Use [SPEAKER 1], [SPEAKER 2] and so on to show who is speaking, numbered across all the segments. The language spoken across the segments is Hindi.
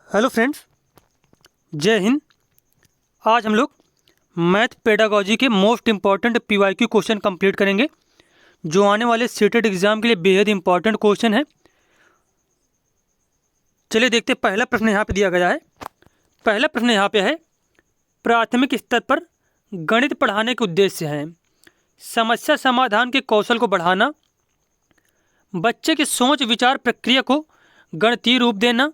[SPEAKER 1] हेलो फ्रेंड्स, जय हिंद। आज हम लोग मैथ पेडागोजी के most important PYQ question complete करेंगे, जो आने वाले सीटेट एग्जाम के लिए बेहद इंपॉर्टेंट क्वेश्चन है। चलिए देखते हैं। पहला प्रश्न यहाँ पे दिया गया है। पहला प्रश्न यहाँ पे है, प्राथमिक स्तर पर गणित पढ़ाने के उद्देश्य हैं समस्या समाधान के कौशल को बढ़ाना, बच्चे की सोच विचार प्रक्रिया को गणितीय रूप देना,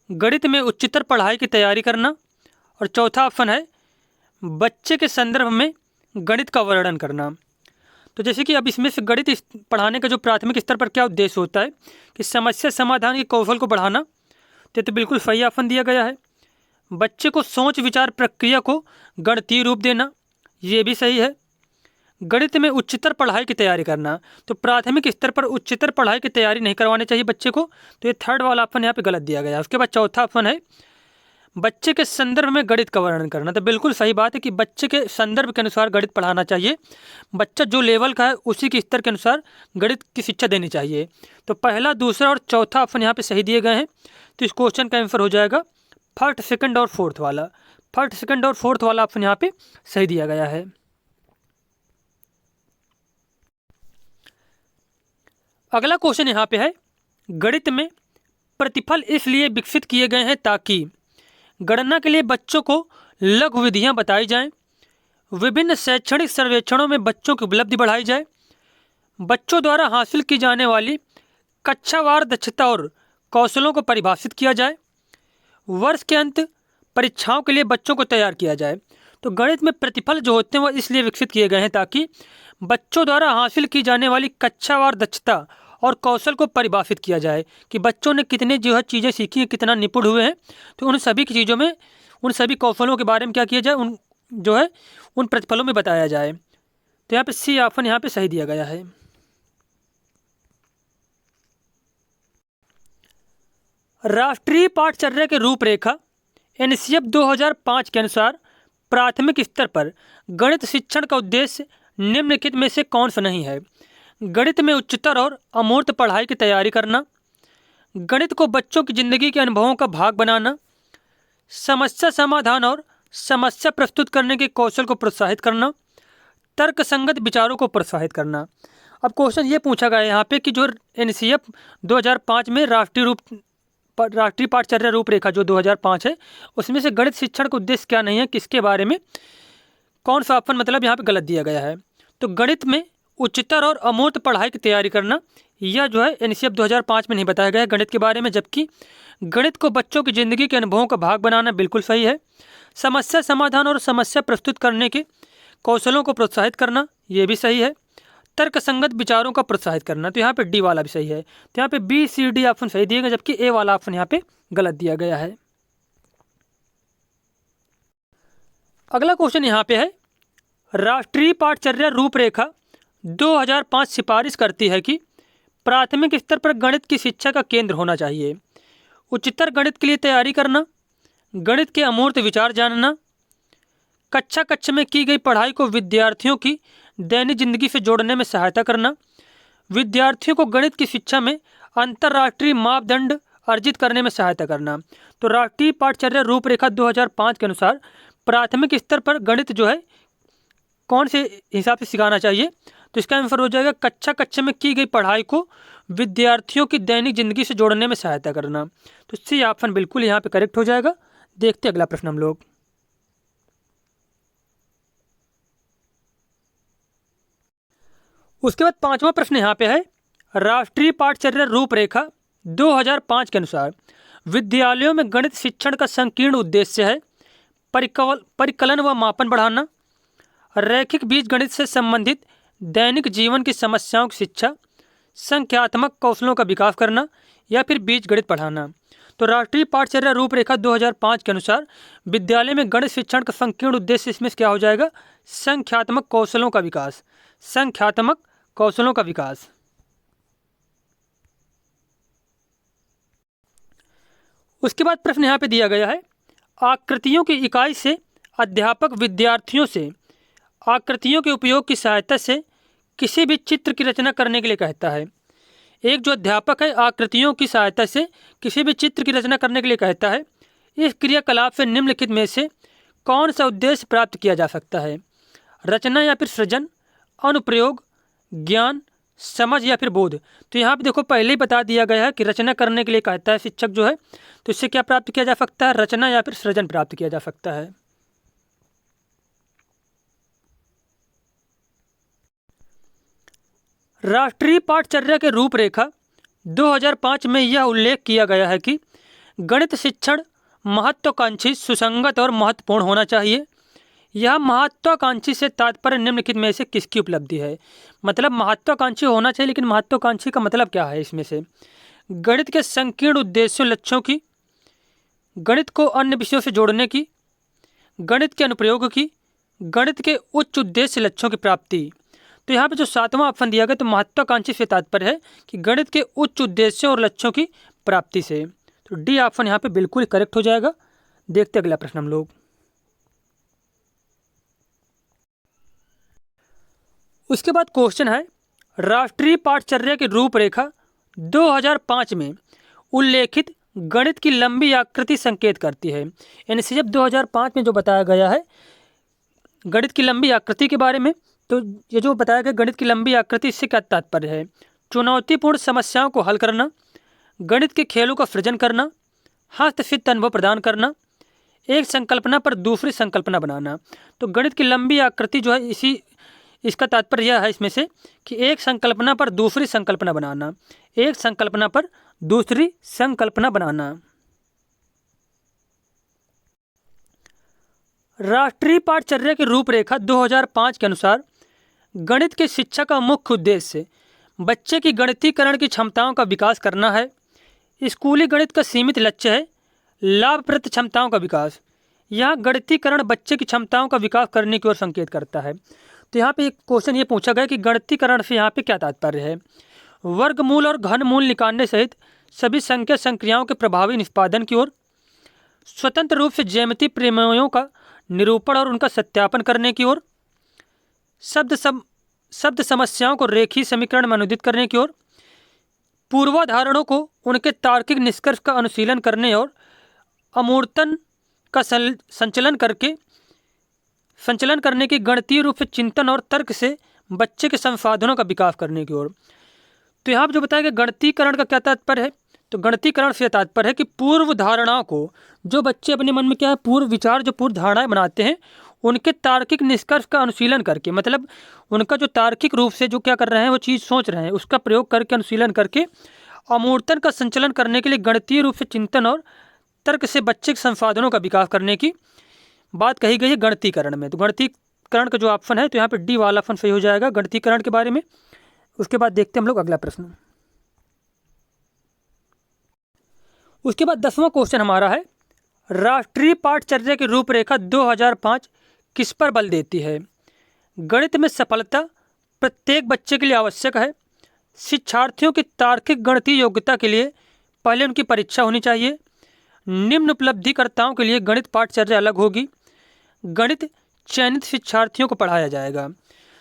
[SPEAKER 1] गणित में उच्चतर पढ़ाई की तैयारी करना, और चौथा ऑप्शन है बच्चे के संदर्भ में गणित का वर्णन करना। तो जैसे कि अब इसमें से गणित पढ़ाने का जो प्राथमिक स्तर पर क्या उद्देश्य होता है कि समस्या समाधान के कौशल को बढ़ाना, तो बिल्कुल सही ऑप्शन दिया गया है। बच्चे को सोच विचार प्रक्रिया को गणितीय रूप देना, ये भी सही है। गणित में उच्चतर पढ़ाई की तैयारी करना, तो प्राथमिक स्तर पर उच्चतर पढ़ाई की तैयारी नहीं करवानी चाहिए बच्चे को, तो ये थर्ड वाला ऑप्शन यहाँ पे गलत दिया गया है। उसके बाद चौथा ऑप्शन है बच्चे के संदर्भ में गणित का वर्णन करना, तो बिल्कुल सही बात है कि बच्चे के संदर्भ के अनुसार गणित पढ़ाना चाहिए। बच्चा जो लेवल का है उसी के स्तर के अनुसार गणित की शिक्षा देनी चाहिए। तो पहला, दूसरा और चौथा ऑप्शन यहाँ पे सही दिए गए हैं। तो इस क्वेश्चन का आंसर हो जाएगा फर्स्ट, सेकंड और फोर्थ वाला। फर्स्ट, सेकंड और फोर्थ वाला ऑप्शन यहाँ पे सही दिया गया है। अगला क्वेश्चन यहाँ पे है, गणित में प्रतिफल इसलिए विकसित किए गए हैं ताकि गणना के लिए बच्चों को लघु विधियाँ बताई जाएं, विभिन्न शैक्षणिक सर्वेक्षणों में बच्चों की उपलब्धि बढ़ाई जाए, बच्चों द्वारा हासिल की जाने वाली कक्षावार दक्षता और कौशलों को परिभाषित किया जाए, वर्ष के अंत परीक्षाओं के लिए बच्चों को तैयार किया जाए। तो गणित में प्रतिफल जो होते हैं वह इसलिए विकसित किए गए हैं ताकि बच्चों द्वारा हासिल की जाने वाली कक्षावार दक्षता और कौशल को परिभाषित किया जाए कि बच्चों ने कितने जो है चीज़ें सीखी हैं, कितना निपुण हुए हैं। तो उन सभी की चीज़ों में, उन सभी कौशलों के बारे में क्या किया जाए, उन जो है उन प्रतिफलों में बताया जाए। तो यहाँ पे सी ऑप्शन यहाँ पे सही दिया गया है। राष्ट्रीय पाठचर्या के रूपरेखा एनसीएफ 2005 के अनुसार प्राथमिक स्तर पर गणित शिक्षण का उद्देश्य निम्नलिखित में से कौन सा नहीं है? गणित में उच्चतर और अमूर्त पढ़ाई की तैयारी करना, गणित को बच्चों की जिंदगी के अनुभवों का भाग बनाना, समस्या समाधान और समस्या प्रस्तुत करने के कौशल को प्रोत्साहित करना, तर्कसंगत विचारों को प्रोत्साहित करना। अब क्वेश्चन ये पूछा गया है यहाँ पे कि जो एनसीएफ 2005 में राष्ट्रीय पाठचर्या रूपरेखा जो 2005 है, उसमें से गणित शिक्षण का उद्देश्य क्या नहीं है, किसके बारे में, कौन सा ऑप्शन मतलब यहाँ पे गलत दिया गया है। तो गणित में उच्चतर और अमूर्त पढ़ाई की तैयारी करना, यह जो है एनसीएफ 2005 में नहीं बताया गया है गणित के बारे में। जबकि गणित को बच्चों की जिंदगी के अनुभवों का भाग बनाना बिल्कुल सही है। समस्या समाधान और समस्या प्रस्तुत करने के कौशलों को प्रोत्साहित करना, ये भी सही है। तर्कसंगत विचारों का प्रोत्साहित करना, तो यहाँ पे डी वाला भी सही है। तो यहाँ पे बी सी डी ऑप्शन सही दिए गए, जबकि ए वाला ऑप्शन यहाँ पे गलत दिया गया है। अगला क्वेश्चन यहाँ पे है, राष्ट्रीय पाठचर्या रूपरेखा 2005 सिफारिश करती है कि प्राथमिक स्तर पर गणित की शिक्षा का केंद्र होना चाहिए उच्चतर गणित के लिए तैयारी करना, गणित के अमूर्त विचार जानना, कक्षा में की गई पढ़ाई को विद्यार्थियों की दैनिक जिंदगी से जोड़ने में सहायता करना, विद्यार्थियों को गणित की शिक्षा में अंतर्राष्ट्रीय मापदंड अर्जित करने में सहायता करना। तो राष्ट्रीय पाठचर्या रूपरेखा 2005 के अनुसार प्राथमिक स्तर पर गणित जो है कौन से हिसाब से सिखाना चाहिए? तो इसका आंसर हो जाएगा कक्षा में की गई पढ़ाई को विद्यार्थियों की दैनिक जिंदगी से जोड़ने में सहायता करना। तो सी ऑप्शन बिल्कुल यहाँ पे करेक्ट हो जाएगा। देखते अगला प्रश्न हम लोग। उसके बाद पांचवा प्रश्न यहाँ पे है, राष्ट्रीय पाठचर्या रूपरेखा 2005 के अनुसार विद्यालयों में गणित शिक्षण का संकीर्ण उद्देश्य है परिकलन व मापन बढ़ाना, रैखिक बीजगणित से संबंधित दैनिक जीवन की समस्याओं की शिक्षा, संख्यात्मक कौशलों का विकास करना, या फिर बीजगणित पढ़ाना। तो राष्ट्रीय पाठचर्या रूपरेखा 2005 के अनुसार विद्यालय में गणित शिक्षण का संकीर्ण उद्देश्य इसमें क्या हो जाएगा? संख्यात्मक कौशलों का विकास। संख्यात्मक कौशलों का विकास। उसके बाद प्रश्न यहाँ पे दिया गया है, आकृतियों की इकाई से अध्यापक विद्यार्थियों से आकृतियों के उपयोग की सहायता से किसी भी चित्र की रचना करने के लिए कहता है। एक जो अध्यापक है आकृतियों की सहायता से किसी भी चित्र की रचना करने के लिए कहता है। इस क्रियाकलाप से निम्नलिखित में से कौन सा उद्देश्य प्राप्त किया जा सकता है? रचना या फिर सृजन, अनुप्रयोग, ज्ञान, समझ या फिर बोध। तो यहाँ पे देखो पहले ही बता दिया गया है कि रचना करने के लिए कहता है शिक्षक जो है, तो इससे क्या प्राप्त किया जा सकता है? रचना या फिर सृजन प्राप्त किया जा सकता है। राष्ट्रीय पाठचर्या के रूपरेखा 2005 में यह उल्लेख किया गया है कि गणित शिक्षण महत्वाकांक्षी, सुसंगत और महत्वपूर्ण होना चाहिए। यह महत्वाकांक्षी से तात्पर्य निम्नलिखित में से किसकी उपलब्धि है? मतलब महत्वाकांक्षी होना चाहिए, लेकिन महत्वाकांक्षी का मतलब क्या है? इसमें से गणित के संकीर्ण उद्देश्यों लक्ष्यों की, गणित को अन्य विषयों से जोड़ने की, गणित के अनुप्रयोग की, गणित के उच्च उद्देश्य लक्ष्यों की प्राप्ति। तो यहाँ पे जो 7वां ऑप्शन दिया गया, तो महत्वाकांक्षी से तात्पर्य है कि गणित के उच्च उद्देश्यों और लक्ष्यों की प्राप्ति से। तो डी ऑप्शन यहाँ पे बिल्कुल करेक्ट हो जाएगा। देखते अगला प्रश्न हम लोग। उसके बाद क्वेश्चन है, राष्ट्रीय पाठचर्या की रूपरेखा 2005 में उल्लेखित गणित की लंबी आकृति संकेत करती है। यानी जब 2005 में जो बताया गया है गणित की लंबी आकृति के बारे में, तो ये जो बताया गया गणित की लंबी आकृति, इससे क्या तात्पर्य है? चुनौतीपूर्ण समस्याओं को हल करना, गणित के खेलों का सृजन करना, हस्तशित अनुभव प्रदान करना, एक संकल्पना पर दूसरी संकल्पना बनाना। तो गणित की लंबी आकृति जो है इसका तात्पर्य यह है इसमें से कि एक संकल्पना पर दूसरी संकल्पना बनाना, एक संकल्पना पर दूसरी संकल्पना बनाना। राष्ट्रीय पाठचर्या की रूपरेखा 2005 के अनुसार गणित की शिक्षा का मुख्य उद्देश्य बच्चे की गणितीकरण की क्षमताओं का विकास करना है। स्कूली गणित का सीमित लक्ष्य है लाभप्रद क्षमताओं का विकास। यहाँ गणितीकरण बच्चे की क्षमताओं का विकास करने की ओर संकेत करता है। तो यहाँ पे एक क्वेश्चन ये पूछा गया कि गणितीकरण से यहाँ पे क्या तात्पर्य है? वर्गमूल और घनमूल निकालने सहित सभी संख्या संक्रियाओं के प्रभावी निष्पादन की ओर, स्वतंत्र रूप से प्रमेयों का निरूपण और उनका सत्यापन करने की ओर, शब्द समस्याओं को रेखीय समीकरण में अनुदित करने की ओर, पूर्वाधारणों को उनके तार्किक निष्कर्ष का अनुशीलन करने और अमूर्तन का संचलन करने की गणितीय रूप से चिंतन और तर्क से बच्चे के संसाधनों का विकास करने की ओर। तो यहाँ पर जो बताया गया गणितीकरण का क्या तात्पर्य है? तो गणितीकरण से तात्पर्य है कि पूर्व धारणाओं को, जो बच्चे अपने मन में क्या है पूर्व विचार, जो पूर्व धारणाएं बनाते हैं, उनके तार्किक निष्कर्ष का अनुशीलन करके, मतलब उनका जो तार्किक रूप से जो क्या कर रहे हैं वो चीज़ सोच रहे हैं, उसका प्रयोग करके अनुशीलन करके अमूर्तन का संचलन करने के लिए गणितीय रूप से चिंतन और तर्क से बच्चे के संसाधनों का विकास करने की बात कही गई है गणितीकरण में। तो गणितीकरण का जो ऑप्शन है, तो यहाँ पे डी वाला ऑप्शन सही हो जाएगा गणितीकरण के बारे में। उसके बाद देखते हैं हम लोग अगला प्रश्न। उसके बाद 10वां क्वेश्चन हमारा है, राष्ट्रीय पाठचर्या की रूपरेखा 2005 किस पर बल देती है? गणित में सफलता प्रत्येक बच्चे के लिए आवश्यक है। शिक्षार्थियों की तार्किक गणितीय योग्यता के लिए पहले उनकी परीक्षा होनी चाहिए। निम्न उपलब्धिकर्ताओं के लिए गणित पाठचर्या अलग होगी। गणित चयनित शिक्षार्थियों को पढ़ाया जाएगा।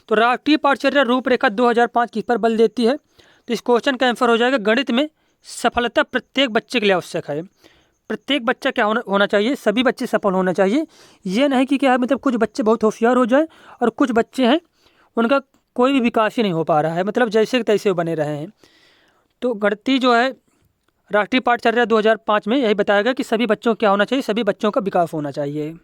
[SPEAKER 1] तो राष्ट्रीय पाठचर्या रूपरेखा 2005 किस पर बल देती है? तो इस क्वेश्चन का आंसर हो जाएगा गणित में सफलता प्रत्येक बच्चे के लिए आवश्यक है। प्रत्येक बच्चा क्या होना चाहिए? सभी बच्चे सफल होना चाहिए। ये नहीं कि क्या है मतलब कुछ बच्चे बहुत होशियार हो जाए और कुछ बच्चे हैं उनका कोई भी विकास ही नहीं हो पा रहा है, मतलब जैसे तैसे बने रहे हैं। तो गणितीय जो है राष्ट्रीय पाठचर्या 2005 में यही बताया गया कि सभी बच्चों को क्या होना चाहिए? सभी बच्चों का विकास होना चाहिए।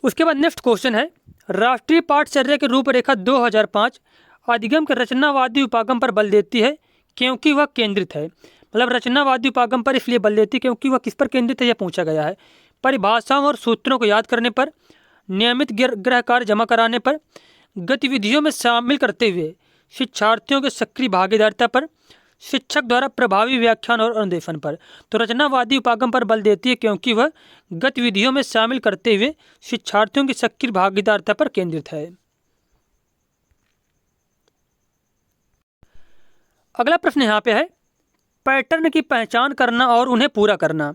[SPEAKER 1] उसके बाद नेक्स्ट क्वेश्चन है, राष्ट्रीय पाठचर्या की रूपरेखा 2005 अधिगम के रचनावादी उपागम पर बल देती है क्योंकि वह केंद्रित है। मतलब रचनावादी उपागम पर इसलिए बल देती है क्योंकि वह किस पर केंद्रित है, यह पूछा गया है। परिभाषाओं और सूत्रों को याद करने पर, नियमित गृह कार्य जमा कराने पर, गतिविधियों में शामिल करते हुए शिक्षार्थियों के सक्रिय भागीदारिता पर, शिक्षक द्वारा प्रभावी व्याख्यान और अनुदेशन पर। तो रचनावादी उपागम पर बल देती है क्योंकि वह गतिविधियों में शामिल करते हुए शिक्षार्थियों की सक्रिय भागीदारिता पर केंद्रित है। अगला प्रश्न यहाँ पे है, पैटर्न की पहचान करना और उन्हें पूरा करना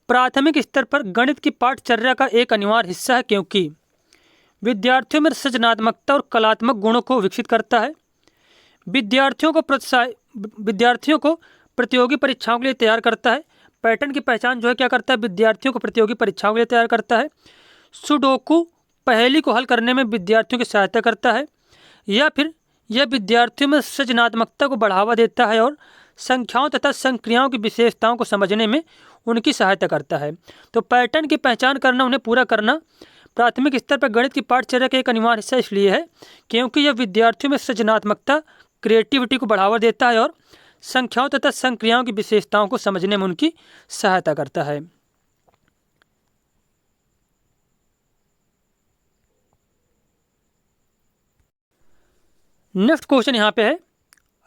[SPEAKER 1] प्राथमिक स्तर पर गणित की पाठचर्या का एक अनिवार्य हिस्सा है क्योंकि विद्यार्थियों में सृजनात्मकता और कलात्मक गुणों को विकसित करता है, विद्यार्थियों को प्रतियोगी परीक्षाओं के लिए तैयार करता है। पैटर्न की पहचान जो है क्या करता है, विद्यार्थियों को प्रतियोगी परीक्षाओं के लिए तैयार करता है। सुडोकू पहेली को हल करने में विद्यार्थियों की सहायता करता है। या फिर यह विद्यार्थियों में सृजनात्मकता को बढ़ावा देता है और संख्याओं तथा संक्रियाओं की विशेषताओं को समझने में उनकी सहायता करता है। तो पैटर्न की पहचान करना, उन्हें पूरा करना प्राथमिक स्तर पर गणित की पाठचर्या का एक अनिवार्य हिस्सा इसलिए है क्योंकि यह विद्यार्थियों में सृजनात्मकता, क्रिएटिविटी को बढ़ावा देता है और संख्याओं तथा संक्रियाओं की विशेषताओं को समझने में उनकी सहायता करता है। नेक्स्ट क्वेश्चन यहाँ पे है,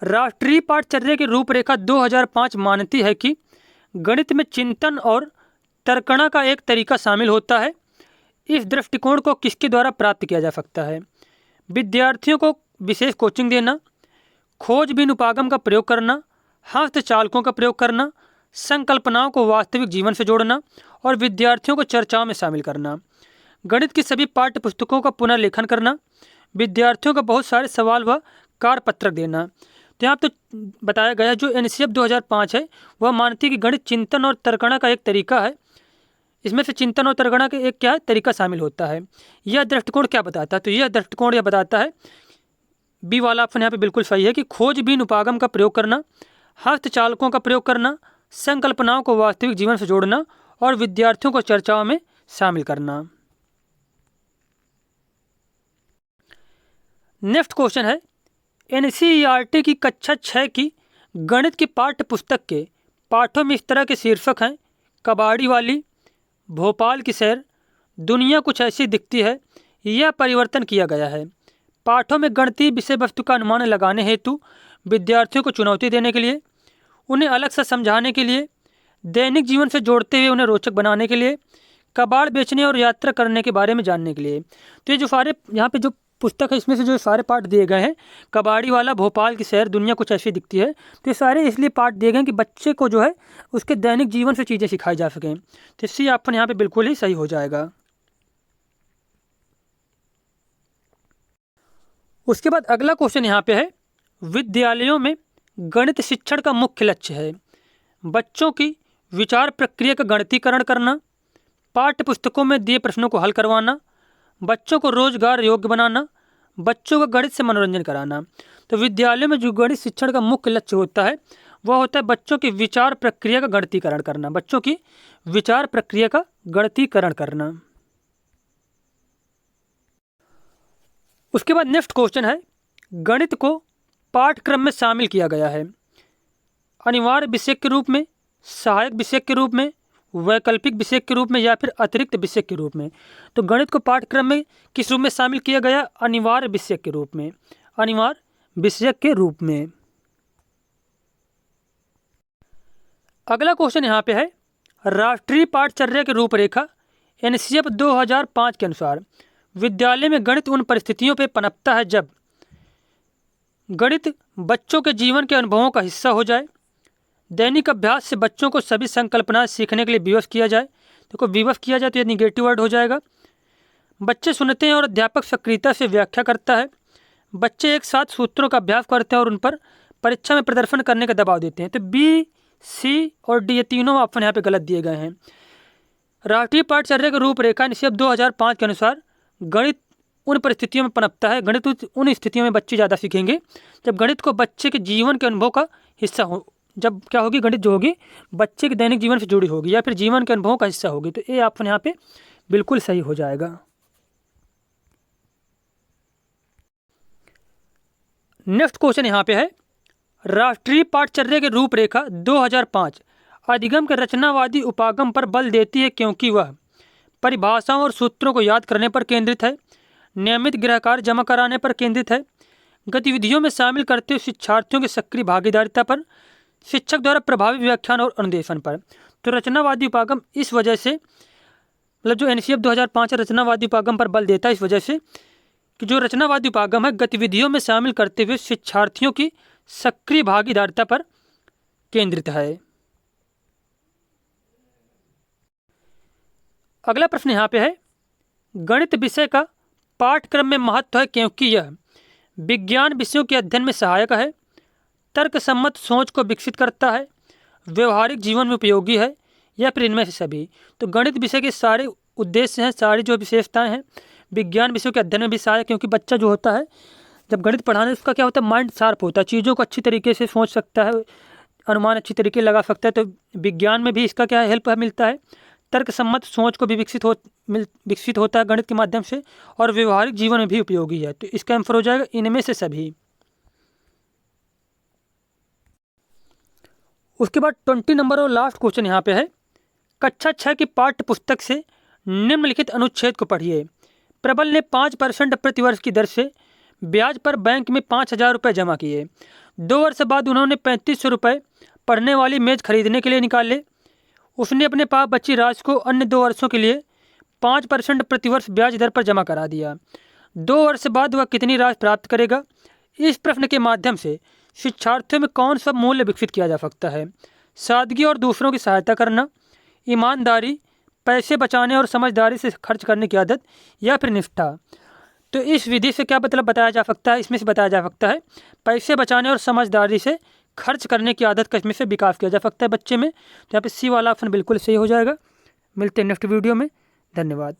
[SPEAKER 1] राष्ट्रीय पाठचर्या की रूपरेखा 2005 मानती है कि गणित में चिंतन और तर्कणा का एक तरीका शामिल होता है। इस दृष्टिकोण को किसके द्वारा प्राप्त किया जा सकता है? विद्यार्थियों को विशेष कोचिंग देना, खोजबीन उपागम का प्रयोग करना, हस्तचालकों का प्रयोग करना, संकल्पनाओं को वास्तविक जीवन से जोड़ना और विद्यार्थियों को चर्चाओं में शामिल करना, गणित की सभी पाठ्य पुस्तकों का पुनर्लेखन करना, विद्यार्थियों को बहुत सारे सवाल व कार्यपत्रक देना। तो यहाँ तो बताया गया है जो एनसीएफ 2005 है वह मानती है कि गणित चिंतन और तर्कणा का एक तरीका है। इसमें से चिंतन और तर्कणा के एक क्या है तरीका शामिल होता है। यह दृष्टिकोण क्या बताता है? तो यह दृष्टिकोण यह बताता है, बी वाला ऑप्शन यहाँ पे बिल्कुल सही है कि खोजबीन उपागम का प्रयोग करना, हस्तचालकों का प्रयोग करना, संकल्पनाओं को वास्तविक जीवन से जोड़ना और विद्यार्थियों को चर्चाओं में शामिल करना। नेक्स्ट क्वेश्चन है, एनसीईआरटी की कक्षा 6 की गणित की पाठ्य पुस्तक के पाठों में इस तरह के शीर्षक हैं, कबाड़ी वाली, भोपाल की सैर, दुनिया कुछ ऐसी दिखती है। यह परिवर्तन किया गया है पाठों में गणितीय विषय वस्तु का अनुमान लगाने हेतु, विद्यार्थियों को चुनौती देने के लिए, उन्हें अलग से समझाने के लिए, दैनिक जीवन से जोड़ते हुए उन्हें रोचक बनाने के लिए, कबाड़ बेचने और यात्रा करने के बारे में जानने के लिए। तो ये जो सारे यहाँ पे जो पुस्तक है इसमें से जो सारे पाठ दिए गए हैं, कबाड़ी वाला, भोपाल की सैर, दुनिया कुछ ऐसी दिखती है, तो ये सारे इसलिए पाठ दिए गए हैं कि बच्चे को जो है उसके दैनिक जीवन से चीज़ें सिखाई जा सकें। तो सी ऑप्शन यहाँ पे बिल्कुल ही सही हो जाएगा। उसके बाद अगला क्वेश्चन यहाँ पे है, विद्यालयों में गणित शिक्षण का मुख्य लक्ष्य है बच्चों की विचार प्रक्रिया का गणितीकरण करना, पाठ्य पुस्तकों में दिए प्रश्नों को हल करवाना, बच्चों को रोजगार योग्य बनाना, बच्चों को गणित से मनोरंजन कराना। तो विद्यालयों में जो गणित शिक्षण का मुख्य लक्ष्य होता है वह होता है बच्चों की विचार प्रक्रिया का गणितीकरण करना, बच्चों की विचार प्रक्रिया का गणितीकरण करना। उसके बाद नेक्स्ट क्वेश्चन है, गणित को पाठ्यक्रम में शामिल किया गया है अनिवार्य विषय के रूप में, सहायक विषय के रूप में, वैकल्पिक विषय के रूप में या फिर अतिरिक्त विषय के रूप में। तो गणित को पाठ्यक्रम में किस रूप में शामिल किया गया? अनिवार्य विषय के रूप में, अनिवार्य विषय के रूप में। अगला क्वेश्चन यहाँ पे है, राष्ट्रीय पाठचर्या की रूपरेखा एनसीएफ 2005 के अनुसार विद्यालय में गणित उन परिस्थितियों पर पनपता है जब गणित बच्चों के जीवन के अनुभवों का हिस्सा हो जाए, दैनिक अभ्यास से बच्चों को सभी संकल्पनाएं सीखने के लिए विवश किया जाए। देखो विवश किया जाए तो ये निगेटिव वर्ड हो जाएगा। बच्चे सुनते हैं और अध्यापक सक्रियता से व्याख्या करता है, बच्चे एक साथ सूत्रों का अभ्यास करते हैं और उन पर परीक्षा में प्रदर्शन करने का दबाव देते हैं। तो बी, सी और डी ये तीनों ऑप्शन यहाँ पे गलत दिए गए हैं। राष्ट्रीय पाठचर्या की रूपरेखा एनसीएफ 2005 के अनुसार गणित उन परिस्थितियों में पनपता है, गणित उन स्थितियों में बच्चे ज़्यादा सीखेंगे जब गणित को बच्चे के जीवन के अनुभव का हिस्सा हो, जब क्या होगी गणित जो होगी बच्चे के दैनिक जीवन से जुड़ी होगी या फिर जीवन के अनुभवों का हिस्सा होगी। तो ये ऑप्शन यहाँ पे बिल्कुल सही हो जाएगा। नेक्स्ट क्वेश्चन यहाँ पे है, राष्ट्रीय पाठचर्या की रूपरेखा 2005 अधिगम के रचनावादी उपागम पर बल देती है क्योंकि वह परिभाषाओं और सूत्रों को याद करने पर केंद्रित है, नियमित गृहकार्य जमा कराने पर केंद्रित है, गतिविधियों में शामिल करते हुए शिक्षार्थियों की सक्रिय भागीदारिता पर, शिक्षक द्वारा प्रभावी व्याख्यान और अनुदेशन पर। तो रचनावादी उपागम इस वजह से, मतलब जो एनसीएफ 2005 रचनावादी उपागम पर बल देता है इस वजह से कि जो रचनावादी उपागम है गतिविधियों में शामिल करते हुए शिक्षार्थियों की सक्रिय भागीदारिता पर केंद्रित है। अगला प्रश्न यहाँ पे है, गणित विषय का पाठ्यक्रम में महत्व है क्योंकि यह विज्ञान विषयों के अध्ययन में सहायक है, तर्क सम्मत सोच को विकसित करता है, व्यवहारिक जीवन में उपयोगी है, या फिर इनमें से सभी। तो गणित विषय के सारे उद्देश्य हैं, सारी जो विशेषताएं हैं विज्ञान विषयों के अध्ययन में भी सहायक, क्योंकि बच्चा जो होता है जब गणित पढ़ाने उसका क्या होता है, माइंड शार्प होता है, चीज़ों को अच्छी तरीके से सोच सकता है, अनुमान अच्छी तरीके लगा सकता है। तो विज्ञान में भी इसका क्या हेल्प मिलता है, तर्क सम्मत सोच को भी विकसित होता है गणित के माध्यम से, और व्यवहारिक जीवन में भी उपयोगी है। तो इसका आंसर हो जाएगा इनमें से सभी। उसके बाद 20 नंबर और लास्ट क्वेश्चन यहाँ पे है, कक्षा 6 की पाठ्य पुस्तक से निम्नलिखित अनुच्छेद को पढ़िए। प्रबल ने 5% प्रतिवर्ष की दर से ब्याज पर बैंक में 5,000 रुपये जमा किए। 2 वर्ष बाद उन्होंने 3,500 रुपये पढ़ने वाली मेज खरीदने के लिए निकाले। उसने अपने पास बची राशि को अन्य 2 वर्षों के लिए 5% प्रतिवर्ष ब्याज दर पर जमा करा दिया। 2 वर्ष बाद वह कितनी राशि प्राप्त करेगा? इस प्रश्न के माध्यम से शिक्षार्थियों में कौन सा मूल्य विकसित किया जा सकता है? सादगी और दूसरों की सहायता करना, ईमानदारी, पैसे बचाने और समझदारी से खर्च करने की आदत, या फिर निष्ठा। तो इस विधि से क्या मतलब बताया जा सकता है? इसमें से बताया जा सकता है पैसे बचाने और समझदारी से खर्च करने की आदत का इसमें से विकास किया जा सकता है बच्चे में। तो यहाँ पे सी वाला ऑप्शन बिल्कुल सही हो जाएगा। मिलते हैं नेक्स्ट वीडियो में। धन्यवाद।